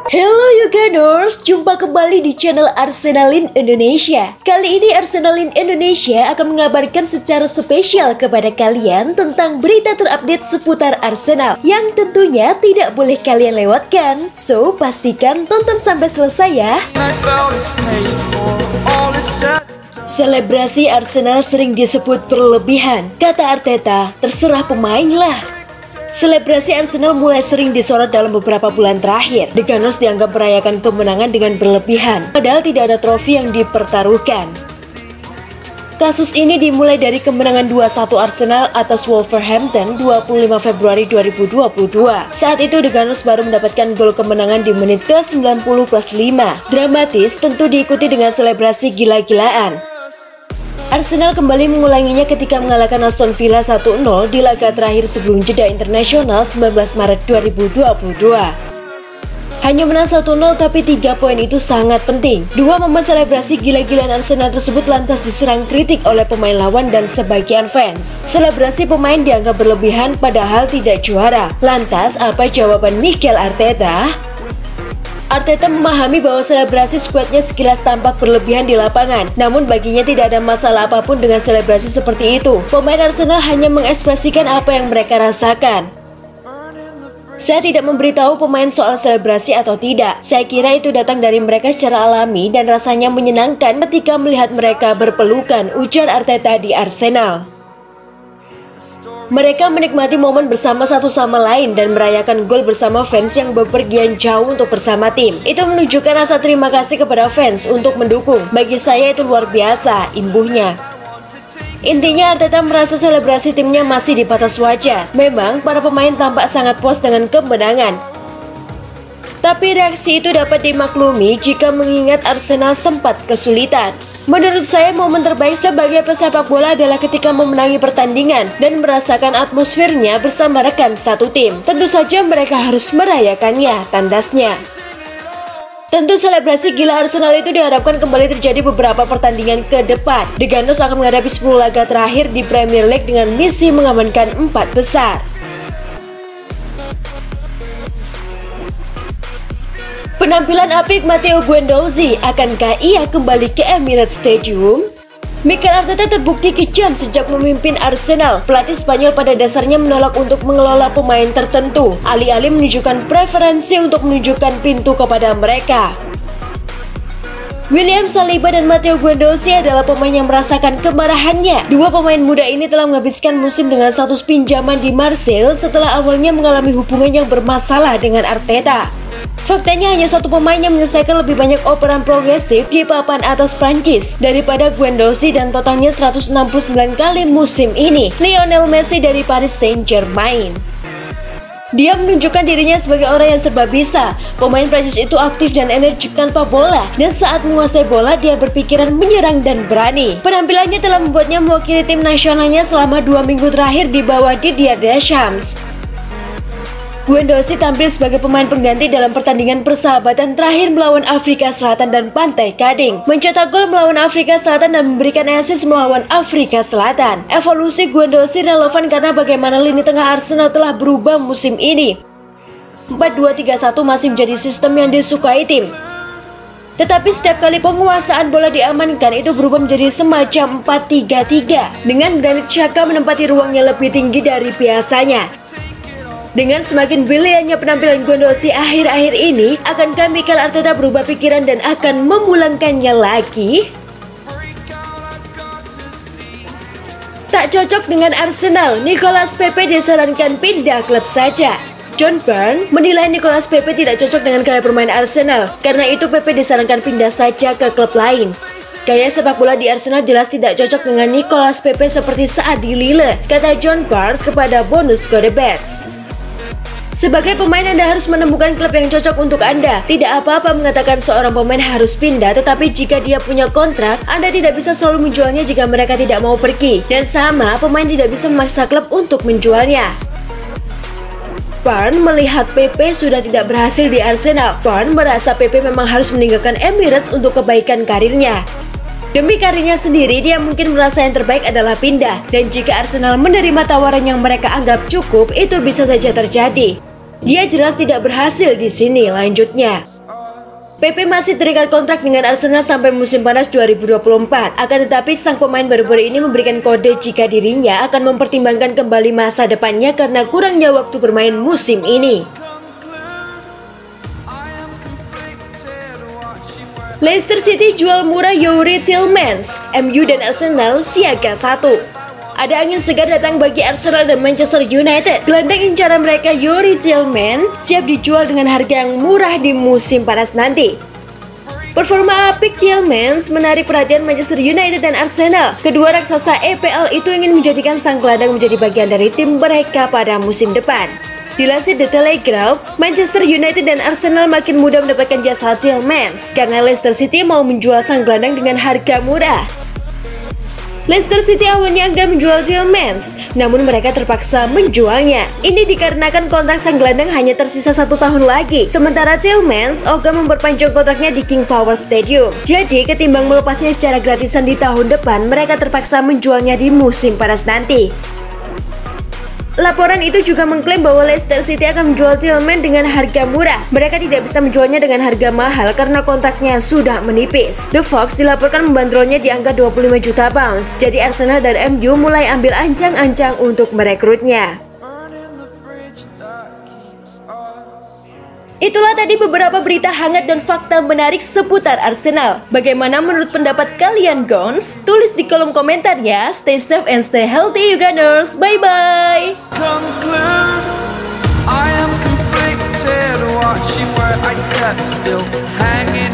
Hello Yuganers, jumpa kembali di channel Arsenalin Indonesia. Kali ini Arsenalin Indonesia akan mengabarkan secara spesial kepada kalian tentang berita terupdate seputar Arsenal yang tentunya tidak boleh kalian lewatkan. So, pastikan tonton sampai selesai ya. Selebrasi Arsenal sering disebut berlebihan. Kata Arteta, terserah pemain lah. Selebrasi Arsenal mulai sering disorot dalam beberapa bulan terakhir. The Gunners dianggap merayakan kemenangan dengan berlebihan, padahal tidak ada trofi yang dipertaruhkan. Kasus ini dimulai dari kemenangan 2-1 Arsenal atas Wolverhampton 25 Februari 2022. Saat itu The Gunners baru mendapatkan gol kemenangan di menit ke-90+5. Dramatis tentu diikuti dengan selebrasi gila-gilaan. Arsenal kembali mengulanginya ketika mengalahkan Aston Villa 1-0 di laga terakhir sebelum jeda internasional 19 Maret 2022. Hanya menang 1-0 tapi 3 poin itu sangat penting. Dua momen selebrasi gila-gilaan Arsenal tersebut lantas diserang kritik oleh pemain lawan dan sebagian fans. Selebrasi pemain dianggap berlebihan padahal tidak juara. Lantas apa jawaban Mikel Arteta? Arteta memahami bahwa selebrasi skuadnya sekilas tampak berlebihan di lapangan, namun baginya tidak ada masalah apapun dengan selebrasi seperti itu. Pemain Arsenal hanya mengekspresikan apa yang mereka rasakan. Saya tidak memberitahu pemain soal selebrasi atau tidak. Saya kira itu datang dari mereka secara alami dan rasanya menyenangkan ketika melihat mereka berpelukan, ujar Arteta di Arsenal. Mereka menikmati momen bersama satu sama lain dan merayakan gol bersama fans yang bepergian jauh untuk bersama tim. Itu menunjukkan rasa terima kasih kepada fans untuk mendukung. Bagi saya itu luar biasa, imbuhnya. Intinya Arteta merasa selebrasi timnya masih di batas wajar. Memang para pemain tampak sangat puas dengan kemenangan. Tapi reaksi itu dapat dimaklumi jika mengingat Arsenal sempat kesulitan. Menurut saya momen terbaik sebagai pesepak bola adalah ketika memenangi pertandingan dan merasakan atmosfernya bersama rekan satu tim. Tentu saja mereka harus merayakannya, tandasnya. Tentu selebrasi gila Arsenal itu diharapkan kembali terjadi beberapa pertandingan ke depan. The Gunners akan menghadapi 10 laga terakhir di Premier League dengan misi mengamankan 4 besar. Penampilan apik Matteo Guendouzi, akankah ia kembali ke Emirates Stadium? Mikel Arteta terbukti kejam sejak memimpin Arsenal. Pelatih Spanyol pada dasarnya menolak untuk mengelola pemain tertentu, alih-alih menunjukkan preferensi untuk menunjukkan pintu kepada mereka. William Saliba dan Matteo Guendouzi adalah pemain yang merasakan kemarahannya. Dua pemain muda ini telah menghabiskan musim dengan status pinjaman di Marseille setelah awalnya mengalami hubungan yang bermasalah dengan Arteta. Faktanya hanya satu pemain yang menyelesaikan lebih banyak operan progresif di papan atas Prancis daripada Guendouzi dan totalnya 169 kali musim ini, Lionel Messi dari Paris Saint-Germain. Dia menunjukkan dirinya sebagai orang yang serba bisa. Pemain Prancis itu aktif dan energik tanpa bola, dan saat menguasai bola dia berpikiran menyerang dan berani. Penampilannya telah membuatnya mewakili tim nasionalnya selama 2 minggu terakhir di bawah Didier Deschamps. Guendouzi tampil sebagai pemain pengganti dalam pertandingan persahabatan terakhir melawan Afrika Selatan dan Pantai Gading, mencetak gol melawan Afrika Selatan dan memberikan assist melawan Afrika Selatan. Evolusi Guendouzi relevan karena bagaimana lini tengah Arsenal telah berubah musim ini. 4-2-3-1 masih menjadi sistem yang disukai tim. Tetapi setiap kali penguasaan bola diamankan itu berubah menjadi semacam 4-3-3 dengan Granit Xhaka menempati ruangnya lebih tinggi dari biasanya. Dengan semakin briliannya penampilan Guendouzi akhir-akhir ini, akankah Mikel Arteta berubah pikiran dan akan memulangkannya lagi? Tak cocok dengan Arsenal, Nicolas Pepe disarankan pindah klub saja. John Byrne menilai Nicolas Pepe tidak cocok dengan gaya bermain Arsenal. Karena itu Pepe disarankan pindah saja ke klub lain. Gaya sepak bola di Arsenal jelas tidak cocok dengan Nicolas Pepe seperti saat di Lille, kata John Barnes kepada Bonus Godebets. Sebagai pemain Anda harus menemukan klub yang cocok untuk Anda. Tidak apa-apa mengatakan seorang pemain harus pindah, tetapi jika dia punya kontrak, Anda tidak bisa selalu menjualnya jika mereka tidak mau pergi. Dan sama, pemain tidak bisa memaksa klub untuk menjualnya. Barnes melihat Pepe sudah tidak berhasil di Arsenal. Barnes merasa Pepe memang harus meninggalkan Emirates untuk kebaikan karirnya. Demi karirnya sendiri, dia mungkin merasa yang terbaik adalah pindah. Dan jika Arsenal menerima tawaran yang mereka anggap cukup, itu bisa saja terjadi. Dia jelas tidak berhasil di sini, lanjutnya. Pepe masih terikat kontrak dengan Arsenal sampai musim panas 2024. Akan tetapi sang pemain baru-baru ini memberikan kode jika dirinya akan mempertimbangkan kembali masa depannya karena kurangnya waktu bermain musim ini. Leicester City jual murah Youri Tielemans, MU dan Arsenal siaga satu. Ada angin segar datang bagi Arsenal dan Manchester United. Gelandang incaran mereka Youri Tielemans siap dijual dengan harga yang murah di musim panas nanti. Performa apik Tielemans menarik perhatian Manchester United dan Arsenal. Kedua raksasa EPL itu ingin menjadikan sang gelandang menjadi bagian dari tim mereka pada musim depan. Dilansir The Telegraph, Manchester United dan Arsenal makin mudah mendapatkan jasa Tielemans karena Leicester City mau menjual sang gelandang dengan harga murah. Leicester City awalnya enggan menjual Tielemans, namun mereka terpaksa menjualnya. Ini dikarenakan kontrak sang gelandang hanya tersisa 1 tahun lagi. Sementara Tielemans ogah memperpanjang kontraknya di King Power Stadium. Jadi ketimbang melepasnya secara gratisan di tahun depan, mereka terpaksa menjualnya di musim panas nanti. Laporan itu juga mengklaim bahwa Leicester City akan menjual Tielemans dengan harga murah. Mereka tidak bisa menjualnya dengan harga mahal karena kontraknya sudah menipis. The Fox dilaporkan membandrolnya di angka 25 juta pounds. Jadi Arsenal dan MU mulai ambil ancang-ancang untuk merekrutnya. Itulah tadi beberapa berita hangat dan fakta menarik seputar Arsenal. Bagaimana menurut pendapat kalian, Gons? Tulis di kolom komentar ya. Stay safe and stay healthy, you Gunners. Bye-bye. I am conflicted, watching where I step still, hanging